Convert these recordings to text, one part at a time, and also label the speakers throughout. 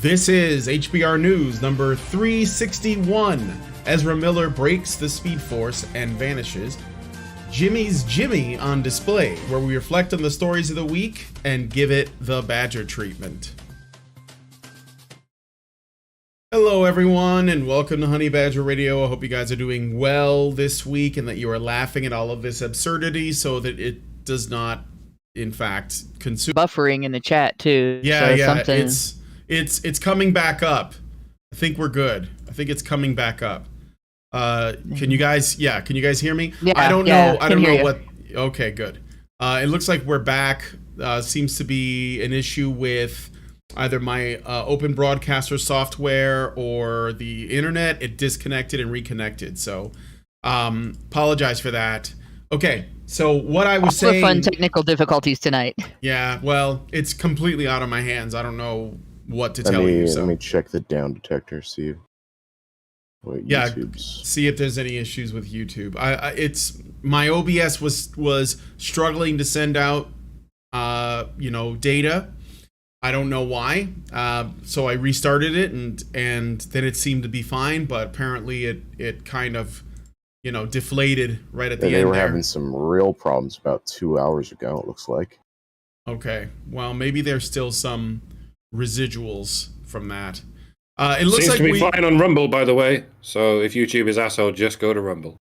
Speaker 1: This is HBR News number 361. Ezra Miller breaks the Speedforce and vanishes. Jimmy's Jimmy on display, where we reflect on the stories of the week and give it the Badger treatment. Hello everyone, and welcome to Honey Badger Radio. I hope you guys are doing well this week and that you are laughing at all of this absurdity so that it does not, in fact, consume.
Speaker 2: Buffering in the chat too.
Speaker 1: Yeah,
Speaker 2: so
Speaker 1: yeah, it's coming back up. I think we're good. I think it's coming back up. Can you guys hear me?
Speaker 2: Yeah,
Speaker 1: I don't know. I don't know
Speaker 2: you.
Speaker 1: what. Okay, good. It looks like we're back. Seems to be an issue with either my open broadcaster software or the internet. It disconnected and reconnected. So, apologize for that. Okay. So what I was saying.
Speaker 2: Fun technical difficulties tonight.
Speaker 1: Yeah. Well, it's completely out of my hands. I don't know what to tell you. So
Speaker 3: let me check the down detector. See.
Speaker 1: Yeah, see if there's any issues with YouTube. It's my OBS was struggling to send out, data. I don't know why. So I restarted it, and then it seemed to be fine. But apparently, it kind of, deflated right at the end.
Speaker 3: They were
Speaker 1: there.
Speaker 3: having some real problems about 2 hours ago. It looks like.
Speaker 1: Okay, well, maybe there's still some residuals from that. It looks
Speaker 4: Seems
Speaker 1: like
Speaker 4: to be fine on Rumble, by the way. So if YouTube is asshole, just go to Rumble.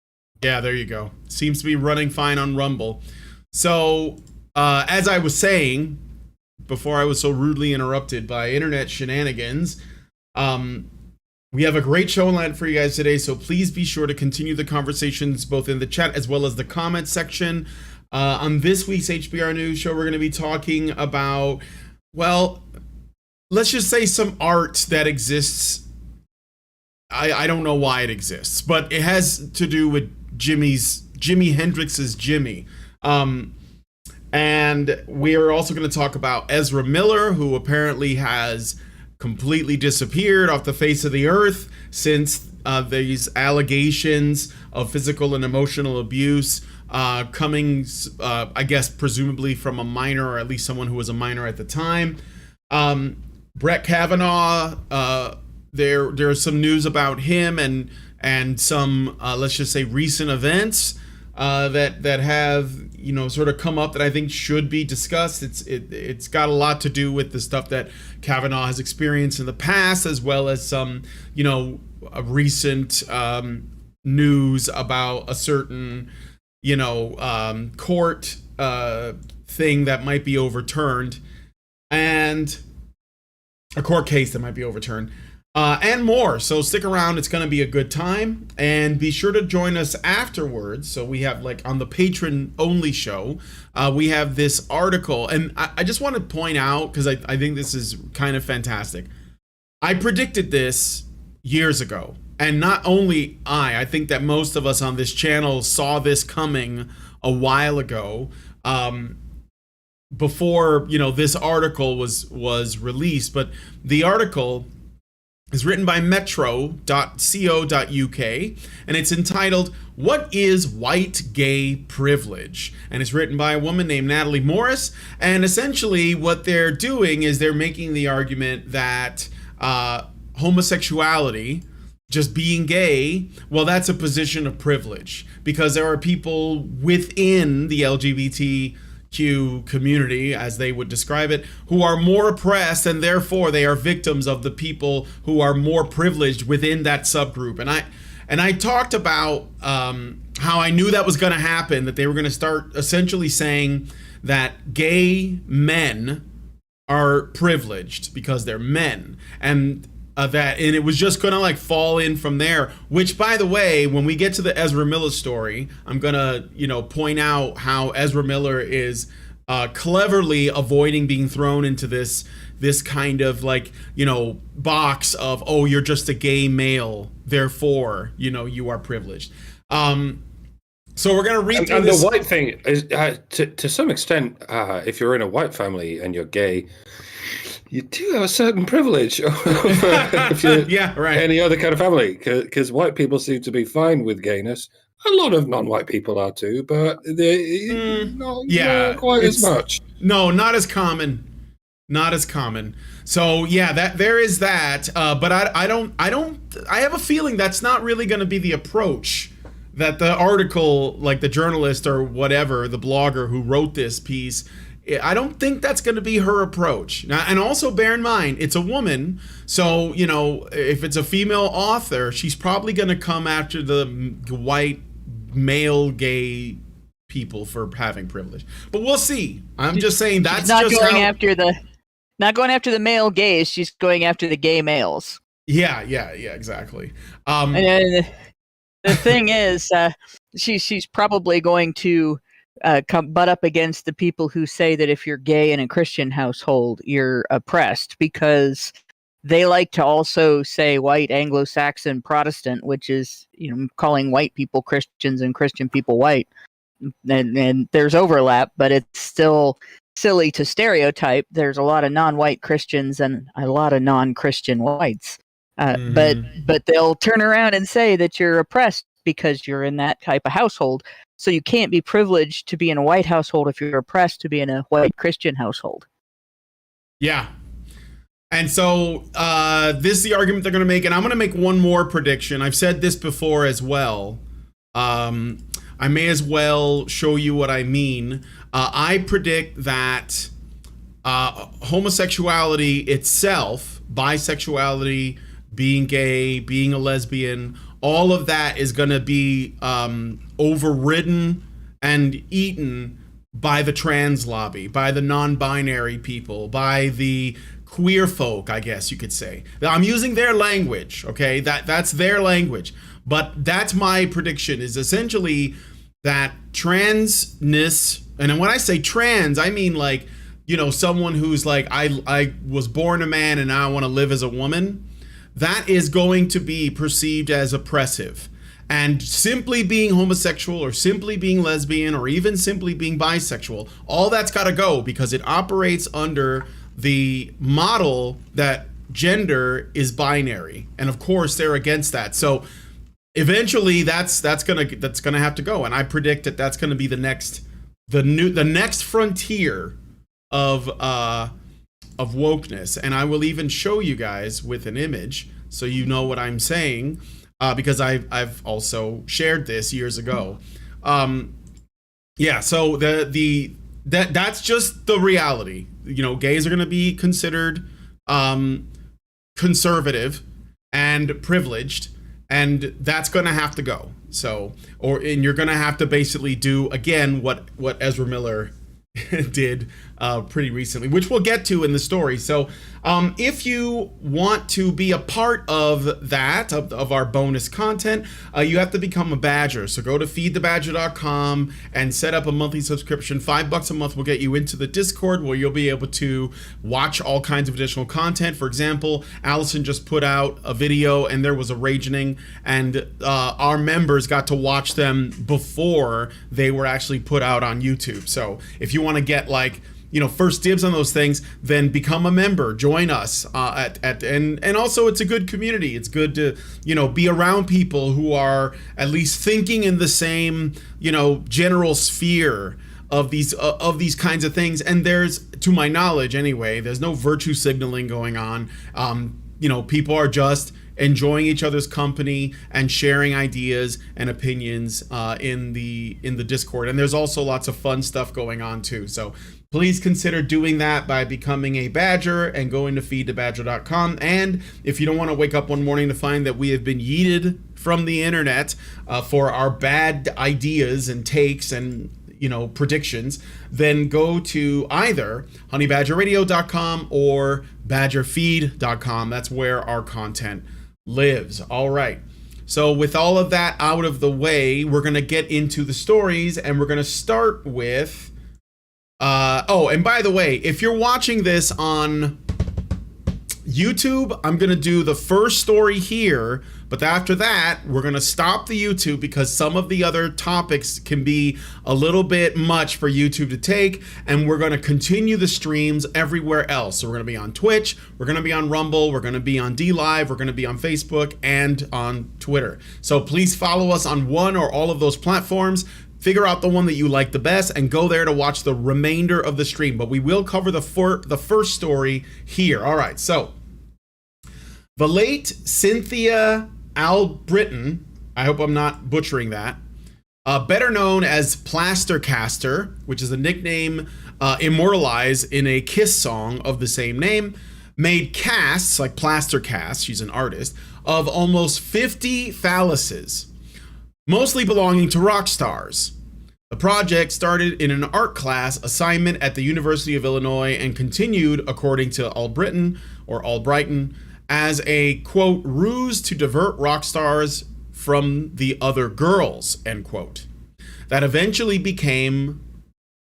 Speaker 1: Yeah, there you go. Seems to be running fine on Rumble. So, as I was saying, before I was so rudely interrupted by internet shenanigans, we have a great show lined for you guys today, so please be sure to continue the conversations both in the chat as well as the comment section. On this week's HBR News show, we're going to be talking about, well, let's just say some art that exists. I don't know why it exists, but it has to do with Jimi Hendrix's Jimmy. And we are also going to talk about Ezra Miller, who apparently has completely disappeared off the face of the earth since these allegations of physical and emotional abuse coming, I guess, presumably from a minor, or at least someone who was a minor at the time. Brett Kavanaugh, there's some news about him and some let's just say recent events that have sort of come up that I think should be discussed. It's got a lot to do with the stuff that Kavanaugh has experienced in the past, as well as some recent news about a certain court thing that might be overturned, and a court case that might be overturned, and more. So stick around. It's going to be a good time, and be sure to join us afterwards. So we have, like, on the patron only show, we have this article, and I just want to point out, because I think this is kind of fantastic. I predicted this years ago, and not only I think that most of us on this channel saw this coming a while ago, before this article was released. But the article is written by metro.co.uk, and it's entitled "What is White Gay Privilege?" and it's written by a woman named Natalie Morris. And essentially what they're doing is they're making the argument that homosexuality, just being gay, well, that's a position of privilege, because there are people within the LGBTQ community, as they would describe it, who are more oppressed, and therefore they are victims of the people who are more privileged within that subgroup. And I talked about how I knew that was going to happen, that they were going to start essentially saying that gay men are privileged because they're men, and it was just gonna, like, fall in from there. Which, by the way, when we get to the Ezra Miller story, I'm gonna point out how Ezra Miller is cleverly avoiding being thrown into this kind of, like, box of, oh, you're just a gay male, therefore you are privileged. So we're gonna read through
Speaker 4: and
Speaker 1: this.
Speaker 4: The white thing is, to some extent, if you're in a white family and you're gay, you do have a certain privilege over if you're any other kind of family, because white people seem to be fine with gayness. A lot of non-white people are too, but they're not quite as much.
Speaker 1: No, not as common. Not as common. So yeah, that there is that. But I have a feeling that's not really going to be the approach that the article, like the journalist or whatever, the blogger who wrote this piece, I don't think that's going to be her approach. Now, and also bear in mind, it's a woman. So, you know, if it's a female author, she's probably going to come after the white male gay people for having privilege. But we'll see. I'm just saying that's
Speaker 2: not
Speaker 1: just
Speaker 2: going
Speaker 1: how...
Speaker 2: not going after the male gays. She's going after the gay males.
Speaker 1: Yeah, exactly.
Speaker 2: And the thing is, she's probably going to butt up against the people who say that if you're gay in a Christian household, you're oppressed, because they like to also say white Anglo-Saxon Protestant, which is, you know, calling white people Christians and Christian people white. And there's overlap, but it's still silly to stereotype. There's a lot of non-white Christians and a lot of non-Christian whites. But they'll turn around and say that you're oppressed because you're in that type of household. So you can't be privileged to be in a white household if you're oppressed to be in a white Christian household.
Speaker 1: Yeah. And so this is the argument they're going to make. And I'm going to make one more prediction. I've said this before as well. I may as well show you what I mean. I predict that homosexuality itself, bisexuality, being gay, being a lesbian, all of that is going to be overridden and eaten by the trans lobby, by the non-binary people, by the queer folk, I guess you could say. I'm using their language, okay? That's their language. But that's my prediction, is essentially that transness, and when I say trans, I mean like, you know, someone who's like, I was born a man and now I want to live as a woman. That is going to be perceived as oppressive. And simply being homosexual or simply being lesbian or even simply being bisexual, all that's got to go, because it operates under the model that gender is binary. And of course they're against that. So eventually that's gonna have to go. And I predict that that's going to be the next frontier of wokeness. And I will even show you guys with an image so you know what I'm saying, because I've also shared this years ago. Yeah, so that's just the reality. You know, gays are going to be considered conservative and privileged, and that's going to have to go. So, and you're going to have to basically do again what Ezra Miller did pretty recently, which we'll get to in the story. So if you want to be a part of that, of our bonus content, you have to become a badger. So go to feedthebadger.com and set up a monthly subscription. $5 a month will get you into the Discord, where you'll be able to watch all kinds of additional content. For example, Allison just put out a video and there was a ragening, and our members got to watch them before they were actually put out on YouTube. So if you want to get like, you know, first dibs on those things, then become a member, join us and also it's a good community. It's good to, you know, be around people who are at least thinking in the same, you know, general sphere of these kinds of things. And there's, to my knowledge anyway, there's no virtue signaling going on. You know, people are just enjoying each other's company and sharing ideas and opinions in the Discord. And there's also lots of fun stuff going on too. So please consider doing that by becoming a badger and going to feedthebadger.com. And if you don't want to wake up one morning to find that we have been yeeted from the internet for our bad ideas and takes and, you know, predictions, then go to either honeybadgerradio.com or badgerfeed.com. That's where our content lives. All right. So with all of that out of the way, we're going to get into the stories, and we're going to start with and by the way, if you're watching this on YouTube, I'm going to do the first story here, but after that, we're going to stop the YouTube because some of the other topics can be a little bit much for YouTube to take, and we're going to continue the streams everywhere else. So we're going to be on Twitch, we're going to be on Rumble, we're going to be on DLive, we're going to be on Facebook and on Twitter. So please follow us on one or all of those platforms. figure out the one that you like the best and go there to watch the remainder of the stream. But we will cover the first story here. All right, so the late Cynthia Albritton, I hope I'm not butchering that, better known as Plastercaster, which is a nickname immortalized in a Kiss song of the same name, made casts, like plaster casts, she's an artist, of almost 50 phalluses, mostly belonging to rock stars. The project started in an art class assignment at the University of Illinois and continued, according to Albrighton, as a, quote, ruse to divert rock stars from the other girls, end quote. That eventually became,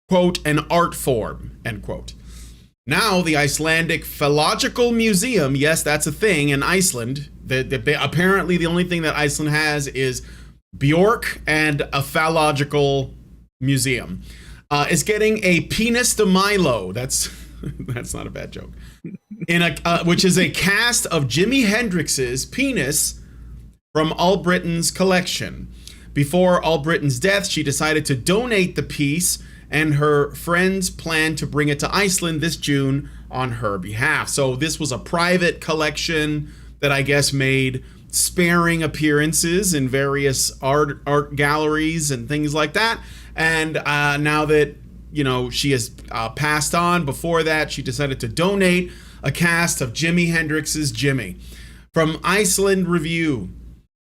Speaker 1: quote, an art form, end quote. Now the Icelandic Philological Museum, yes, that's a thing in Iceland. Apparently the only thing that Iceland has is Bjork and a philological museum. Is getting a penis de Milo. That's not a bad joke. Which is a cast of Jimi Hendrix's penis from Albritton's collection. Before Albritton's death, she decided to donate the piece, and her friends plan to bring it to Iceland this June on her behalf. So this was a private collection that I guess made sparing appearances in various art galleries and things like that. And now that, you know, she has passed on, before that, she decided to donate a cast of Jimi Hendrix's Jimmy. From Iceland Review,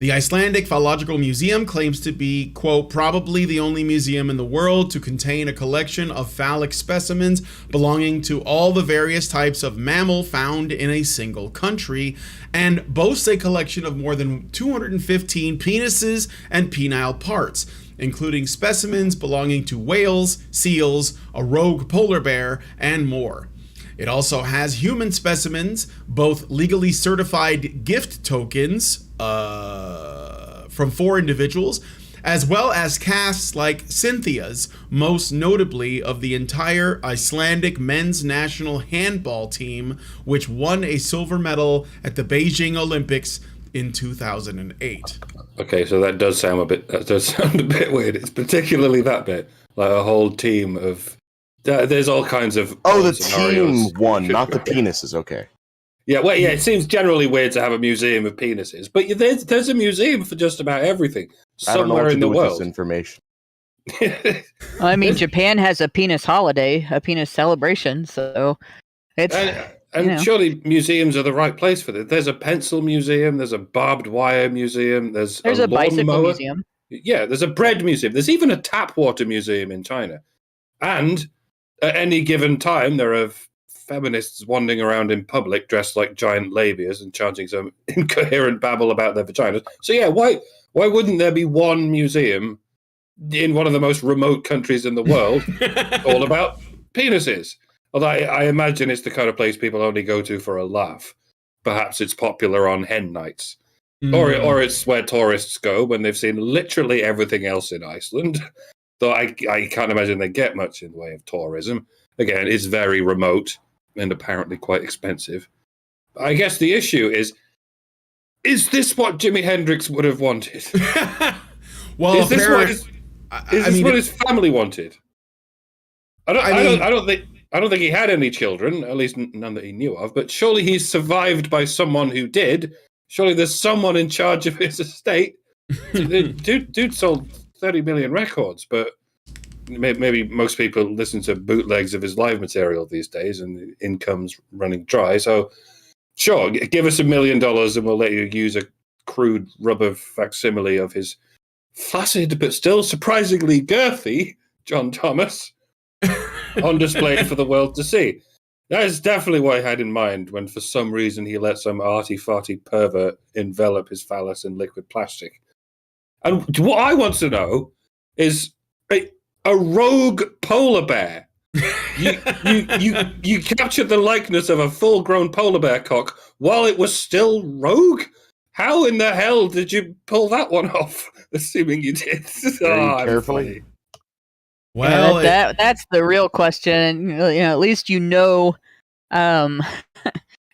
Speaker 1: the Icelandic Philological Museum claims to be, quote, probably the only museum in the world to contain a collection of phallic specimens belonging to all the various types of mammal found in a single country, and boasts a collection of more than 215 penises and penile parts, including specimens belonging to whales, seals, a rogue polar bear, and more. It also has human specimens, both legally certified gift tokens from 4 individuals, as well as casts like Cynthia's, most notably of the entire Icelandic men's national handball team, which won a silver medal at the Beijing Olympics in 2008.
Speaker 4: Okay, so that does sound a bit weird. It's particularly that bit, like a whole team of. There's all kinds of.
Speaker 3: Oh, the
Speaker 4: scenarios.
Speaker 3: team won, not the penises. Okay.
Speaker 4: Yeah, well, yeah. It seems generally weird to have a museum of penises, but there's a museum for just about everything somewhere in the world.
Speaker 3: This information.
Speaker 2: I mean, Japan has a penis holiday, a penis celebration, so it's.
Speaker 4: And surely museums are the right place for this. There's a pencil museum. There's a barbed wire museum. There's a
Speaker 2: bicycle museum.
Speaker 4: Yeah, there's a bread museum. There's even a tap water museum in China. And at any given time, there are feminists wandering around in public dressed like giant labias and chanting some incoherent babble about their vaginas. So yeah, why wouldn't there be one museum in one of the most remote countries in the world all about penises? Although I imagine it's the kind of place people only go to for a laugh. Perhaps it's popular on hen nights. Or it's where tourists go when they've seen literally everything else in Iceland. Though I can't imagine they get much in the way of tourism. Again, it's very remote and apparently quite expensive. I guess the issue is this what Jimi Hendrix would have wanted?
Speaker 1: Well,
Speaker 4: is this what his family wanted? I don't think he had any children, at least none that he knew of, but surely he's survived by someone who did. Surely there's someone in charge of his estate. Dude sold 30 million records, but maybe most people listen to bootlegs of his live material these days and the income's running dry. So sure, give us $1 million and we'll let you use a crude rubber facsimile of his flaccid but still surprisingly girthy John Thomas on display for the world to see. That is definitely what I had in mind when for some reason he let some arty-farty pervert envelop his phallus in liquid plastic. And what I want to know is a rogue polar bear. You captured the likeness of a full-grown polar bear cock while it was still rogue? How in the hell did you pull that one off? Assuming you did.
Speaker 3: Very carefully.
Speaker 2: Well, that's the real question. You know, at least you know, at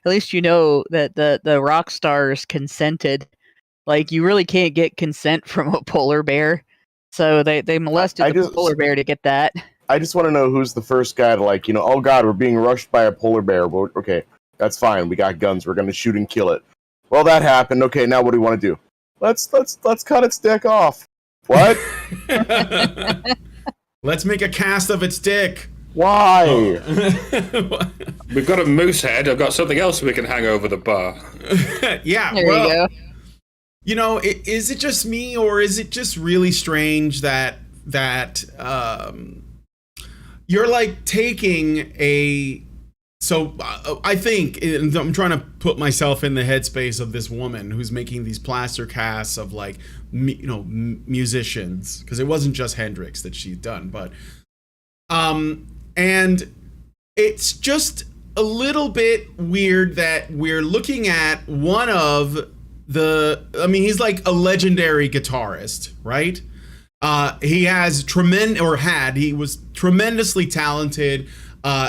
Speaker 2: least you know that the rock stars consented. Like, you really can't get consent from a polar bear. So they molested the polar bear to get that.
Speaker 3: I just want to know who's the first guy to like, oh God, we're being rushed by a polar bear. Well, okay, that's fine. We got guns. We're gonna shoot and kill it. Well, that happened. Okay, now what do we want to do? Let's cut its dick off. What?
Speaker 1: Let's make a cast of its dick.
Speaker 3: Why?
Speaker 4: We've got a moose head. I've got something else we can hang over the bar.
Speaker 1: Yeah,
Speaker 2: there you go.
Speaker 1: Is it just me, or is it just really strange that you're like taking a... So I think, and I'm trying to put myself in the headspace of this woman who's making these plaster casts of like, musicians, because it wasn't just Hendrix that she'd done, but and it's just a little bit weird that we're looking at one of the... I mean, he's like a legendary guitarist, right? He was tremendously talented.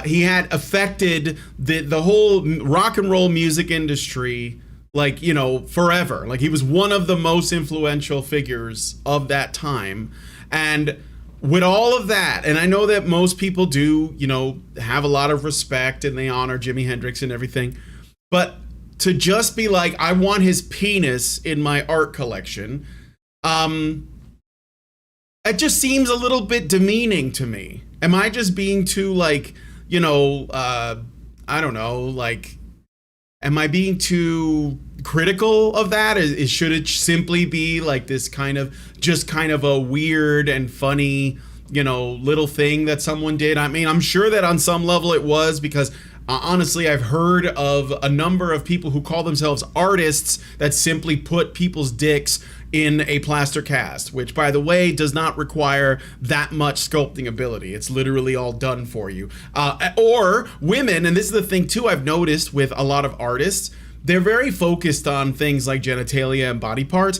Speaker 1: He had affected the whole rock and roll music industry, like, forever. Like, he was one of the most influential figures of that time. And with all of that, and I know that most people do, have a lot of respect and they honor Jimi Hendrix and everything, but to just be like, I want his penis in my art collection, it just seems a little bit demeaning to me. Am I just being too, like, I don't know, like, am I being too critical of that? Should it simply be like this kind of a weird and funny, little thing that someone did? I mean, I'm sure that on some level it was, because honestly, I've heard of a number of people who call themselves artists that simply put people's dicks in a plaster cast, which, by the way, does not require that much sculpting ability. It's literally all done for you. Or women, and this is the thing too I've noticed with a lot of artists, they're very focused on things like genitalia and body parts.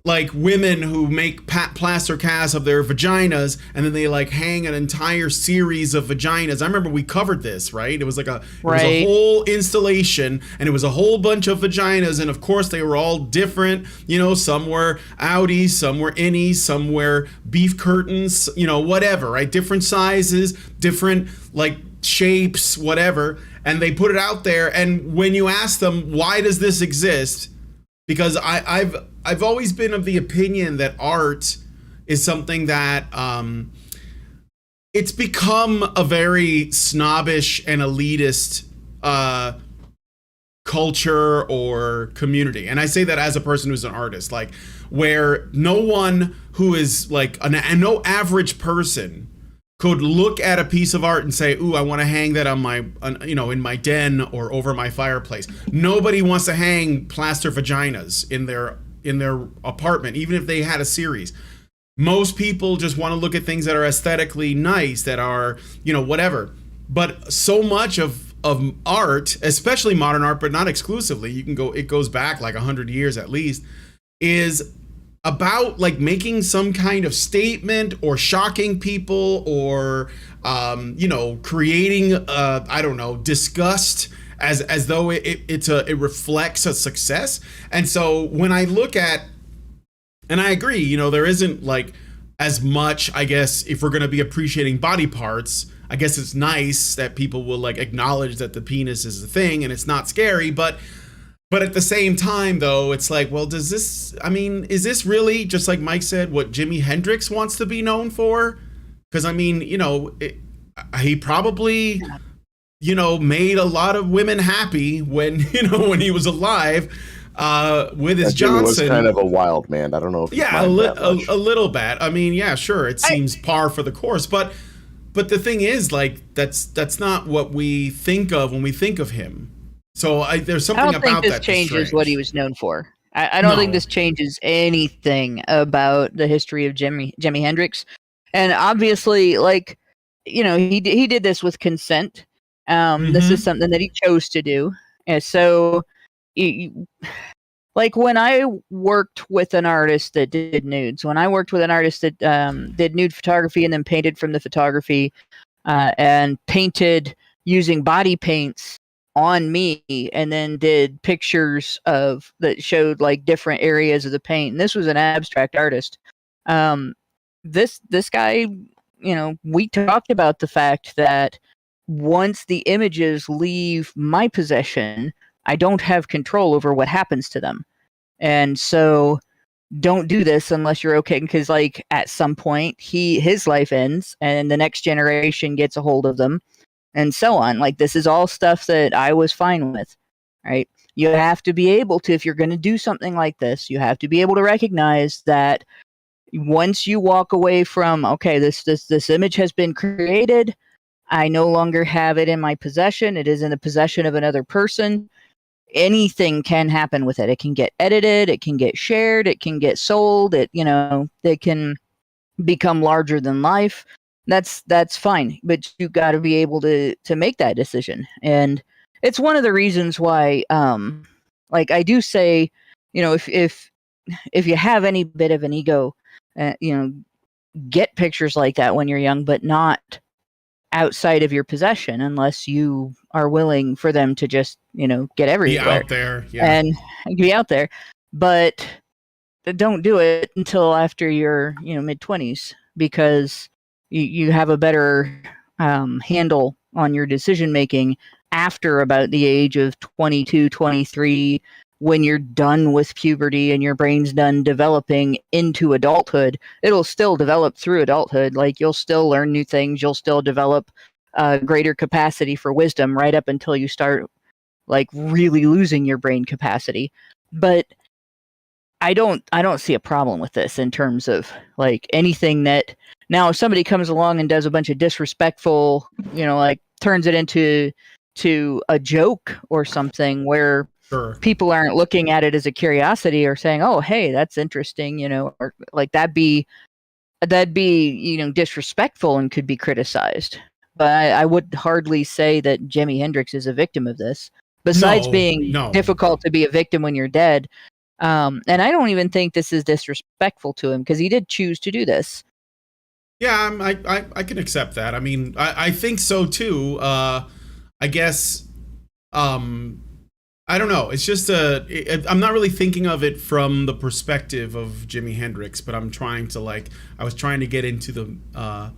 Speaker 1: Like women who make plaster casts of their vaginas, and then they like hang an entire series of vaginas. I remember we covered this, right? It was like it was a whole installation, and it was a whole bunch of vaginas, and of course they were all different. Some were outies, some were innies, some were beef curtains, whatever, right? Different sizes, different like shapes, whatever. And they put it out there, and when you ask them, why does this exist? Because I've always been of the opinion that art is something that it's become a very snobbish and elitist culture or community. And I say that as a person who's an artist, like, where no one who is like no average person could look at a piece of art and say, ooh, I want to hang that on my, in my den or over my fireplace. Nobody wants to hang plaster vaginas in their apartment, even if they had a series. Most people just want to look at things that are aesthetically nice, that are, whatever. But so much of art, especially modern art, but not exclusively, it goes back like 100 years at least, is about like making some kind of statement or shocking people or creating I don't know, disgust as though it reflects a success. And so when I look at, and I agree, there isn't like as much, I guess, if we're going to be appreciating body parts, I guess it's nice that people will like acknowledge that the penis is a thing and it's not scary, but at the same time, though, it's like, well, is this really, just like Mike said, what Jimi Hendrix wants to be known for? Because, I mean, he probably, made a lot of women happy when he was alive with his Johnson.
Speaker 3: He was kind of a wild man. I don't know if
Speaker 1: a little bit. I mean, yeah, sure. It seems par for the course. But the thing is, like, that's not what we think of when we think of him. So there's something about that. I don't think this
Speaker 2: changes what he was known for. I don't think this changes anything about the history of Jimi Hendrix. And obviously, like, he did this with consent. This is something that he chose to do. And so, like, when I worked with an artist that did nudes, when I worked with an artist that did nude photography and then painted from the photography and painted using body paints on me, and then did pictures that showed like different areas of the paint. And this was an abstract artist. this guy, we talked about the fact that once the images leave my possession, I don't have control over what happens to them. And so don't do this unless you're okay, because like at some point his life ends and the next generation gets a hold of them and so on. Like, this is all stuff that I was fine with, right? You have to be able to, if you're going to do something like this, you have to be able to recognize that once you walk away from, okay, this image has been created, I no longer have it in my possession, it is in the possession of another person, anything can happen with it. It can get edited, it can get shared, it can get sold, it can become larger than life. That's fine, but you got to be able to make that decision. And it's one of the reasons why like I do say, if you have any bit of an ego, get pictures like that when you're young, but not outside of your possession unless you are willing for them to just get everywhere,
Speaker 1: be out there,
Speaker 2: and be out there. But don't do it until after your mid-20s, because you have a better handle on your decision making after about the age of 22, 23, when you're done with puberty and your brain's done developing into adulthood. It'll still develop through adulthood. Like, you'll still learn new things. You'll still develop greater capacity for wisdom right up until you start like really losing your brain capacity. But I don't see a problem with this in terms of like anything that, now if somebody comes along and does a bunch of disrespectful, like turns it into a joke or something where
Speaker 1: sure,
Speaker 2: people aren't looking at it as a curiosity or saying, oh, hey, that's interesting, or like that'd be disrespectful and could be criticized. But I would hardly say that Jimi Hendrix is a victim of this, besides being difficult to be a victim when you're dead. And I don't even think this is disrespectful to him, because he did choose to do this.
Speaker 1: Yeah, I can accept that. I mean, I think so too. I guess, I don't know. It's just I'm not really thinking of it from the perspective of Jimi Hendrix, but I'm trying to I was trying to get into the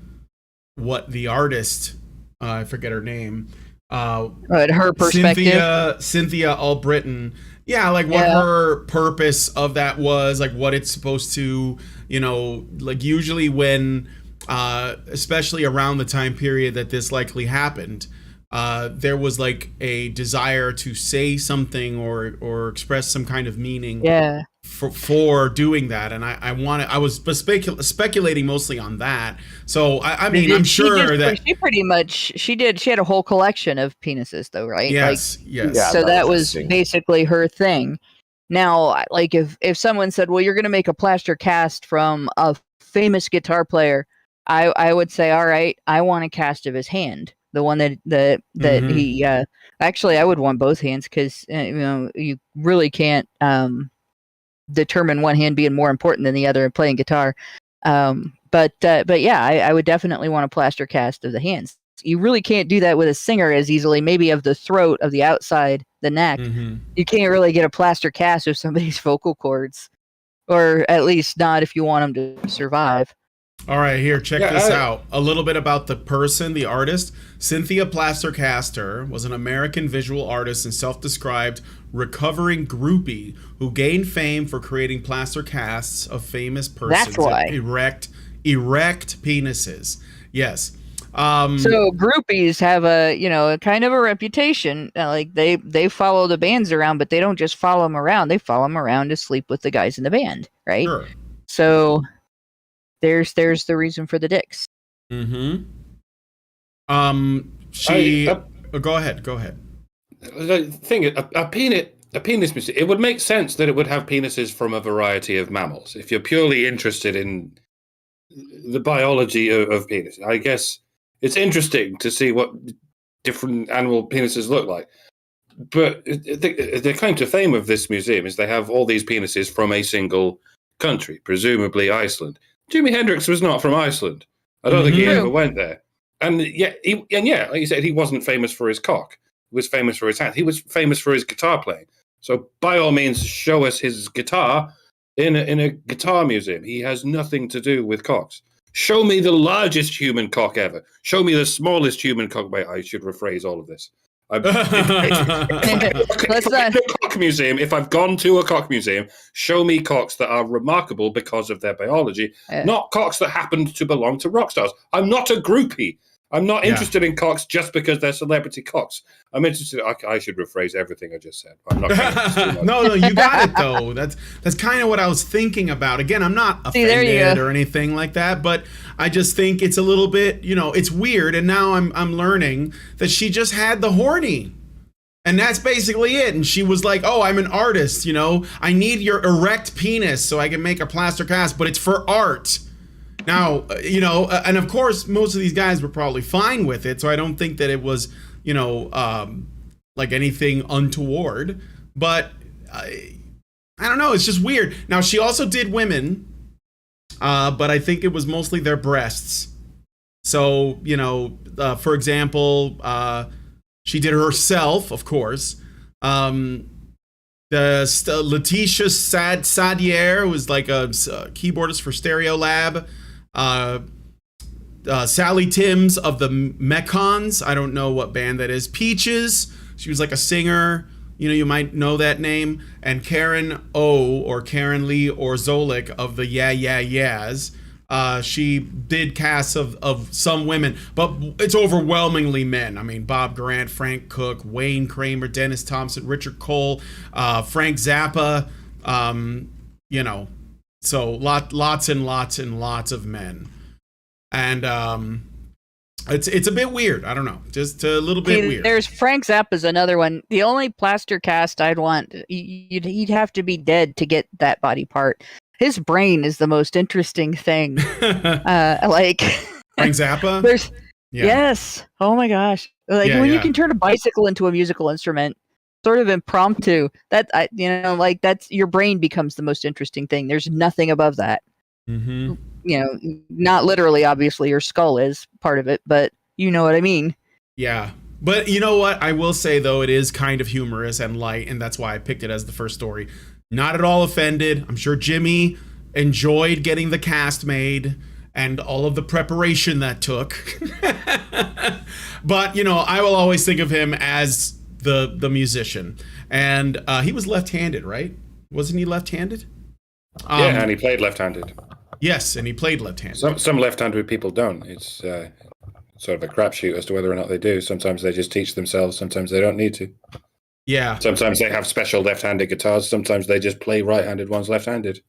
Speaker 1: what the artist, I forget her name,
Speaker 2: her perspective,
Speaker 1: Cynthia Albritton. Yeah, like what her purpose of that was, like what it's supposed to, like usually when, especially around the time period that this likely happened, there was like a desire to say something or express some kind of meaning for doing that. And I was speculating mostly on that. So I mean, I'm sure that
Speaker 2: she pretty much, she had a whole collection of penises though, right?
Speaker 1: Yes.
Speaker 3: Yeah,
Speaker 2: so that was basically her thing. Now, like if someone said, well, you're going to make a plaster cast from a famous guitar player, I would say, all right, I want a cast of his hand. The one that he actually, I would want both hands, because you really can't determine one hand being more important than the other in playing guitar. But yeah, I would definitely want a plaster cast of the hands. You really can't do that with a singer as easily. Maybe of the throat, of the outside, the neck. Mm-hmm. You can't really get a plaster cast of somebody's vocal cords, or at least not if you want them to survive.
Speaker 1: All right, here, check this out. A little bit about the person, the artist. Cynthia Plastercaster was an American visual artist and self-described recovering groupie who gained fame for creating plaster casts of famous persons.
Speaker 2: That's why.
Speaker 1: Erect penises. Yes.
Speaker 2: So groupies have a kind of a reputation. Like they follow the bands around, but they don't just follow them around. They follow them around to sleep with the guys in the band, right?
Speaker 1: Sure.
Speaker 2: So there's the reason for the dicks.
Speaker 1: Mm-hmm. Go ahead.
Speaker 4: The thing, a penis, it would make sense that it would have penises from a variety of mammals. If you're purely interested in the biology of penis, I guess it's interesting to see what different animal penises look like. But the claim to fame of this museum is they have all these penises from a single country, presumably Iceland. Jimi Hendrix was not from Iceland. I don't think he ever went there. And like you said, he wasn't famous for his cock. He was famous for his hand. He was famous for his guitar playing. So by all means, show us his guitar in a guitar museum. He has nothing to do with cocks. Show me the largest human cock ever. Show me the smallest human cock. Wait, I should rephrase all of this. If I've gone to a cock museum, show me cocks that are remarkable because of their biology, not cocks that happen to belong to rock stars. I'm not a groupie. I'm not interested in cocks just because they're celebrity cocks. I'm interested. I should rephrase everything I just said. I'm not.
Speaker 1: No, you got it though. That's kind of what I was thinking about. Again, I'm not offended or anything like that, but I just think it's a little bit, it's weird. And now I'm learning that she just had the horny. And that's basically it. And she was like, "Oh, I'm an artist. I need your erect penis so I can make a plaster cast, but it's for art." Now, and of course, most of these guys were probably fine with it, so I don't think that it was, like anything untoward. But I don't know, it's just weird. Now, she also did women, but I think it was mostly their breasts. So, for example, she did herself, of course. Letitia Sadier was like a keyboardist for Stereolab. Sally Timms of the Mekons. I don't know what band that is. Peaches. She was like a singer. You might know that name. And Karen O or Karen Lee or Zolik of the Yeah Yeah Yeahs. She did casts of some women, but it's overwhelmingly men. I mean, Bob Grant, Frank Cook, Wayne Kramer, Dennis Thompson, Richard Cole, Frank Zappa. So lots and lots and lots of men, and it's a bit weird. I don't know, just a little bit weird.
Speaker 2: There's Frank Zappa's another one. The only plaster cast I'd want, he'd have to be dead to get that body part. His brain is the most interesting thing. Like
Speaker 1: Frank Zappa.
Speaker 2: Yes. Oh my gosh. You can turn a bicycle into a musical instrument. Sort of impromptu. That's your brain becomes the most interesting thing. There's nothing above that.
Speaker 1: Mm-hmm.
Speaker 2: Not literally, obviously, your skull is part of it, but you know what I mean.
Speaker 1: Yeah. But you know what? I will say, though, it is kind of humorous and light, and that's why I picked it as the first story. Not at all offended. I'm sure Jimmy enjoyed getting the cast made and all of the preparation that took. But, I will always think of him as the musician, and he was left-handed, right? Wasn't he left-handed?
Speaker 4: Yeah, and he played left-handed.
Speaker 1: Yes, and he played left-handed.
Speaker 4: Some left-handed people don't. It's sort of a crapshoot as to whether or not they do. Sometimes they just teach themselves. Sometimes they don't need to.
Speaker 1: Yeah.
Speaker 4: Sometimes they have special left-handed guitars. Sometimes they just play right-handed ones left-handed.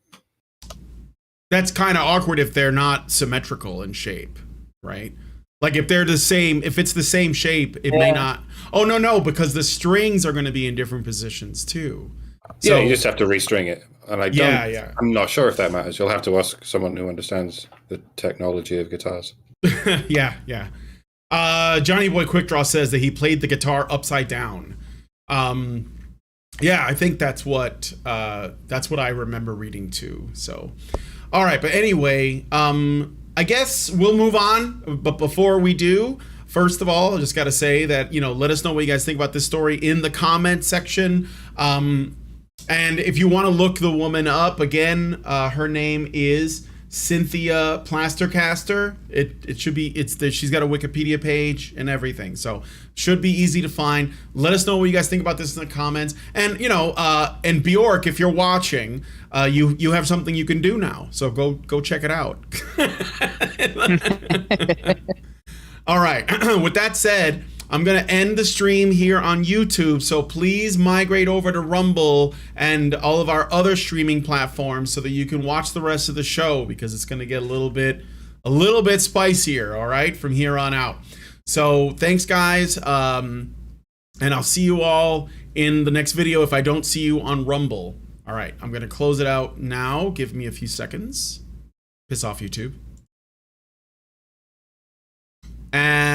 Speaker 1: That's kind of awkward if they're not symmetrical in shape, right? Like if they're the same, if it's the same shape, it may not. Oh, no, because the strings are going to be in different positions too. So,
Speaker 4: you just have to restring it. And I'm not sure if that matters. You'll have to ask someone who understands the technology of guitars.
Speaker 1: Yeah. Johnny Boy Quickdraw says that he played the guitar upside down. I think that's what I remember reading too. So, all right, but anyway, I guess we'll move on. But before we do, first of all, I just got to say that, let us know what you guys think about this story in the comment section. And if you want to look the woman up again, her name is Cynthia Plastercaster. It should be, she's got a Wikipedia page and everything, so should be easy to find. Let us know what you guys think about this in the comments. And and Bjork, if you're watching, you have something you can do now, so go check it out. All right. With that said, I'm going to end the stream here on YouTube, so please migrate over to Rumble and all of our other streaming platforms so that you can watch the rest of the show, because it's going to get a little bit spicier, all right, from here on out. So thanks, guys, and I'll see you all in the next video if I don't see you on Rumble. All right, I'm going to close it out now. Give me a few seconds. Piss off, YouTube. And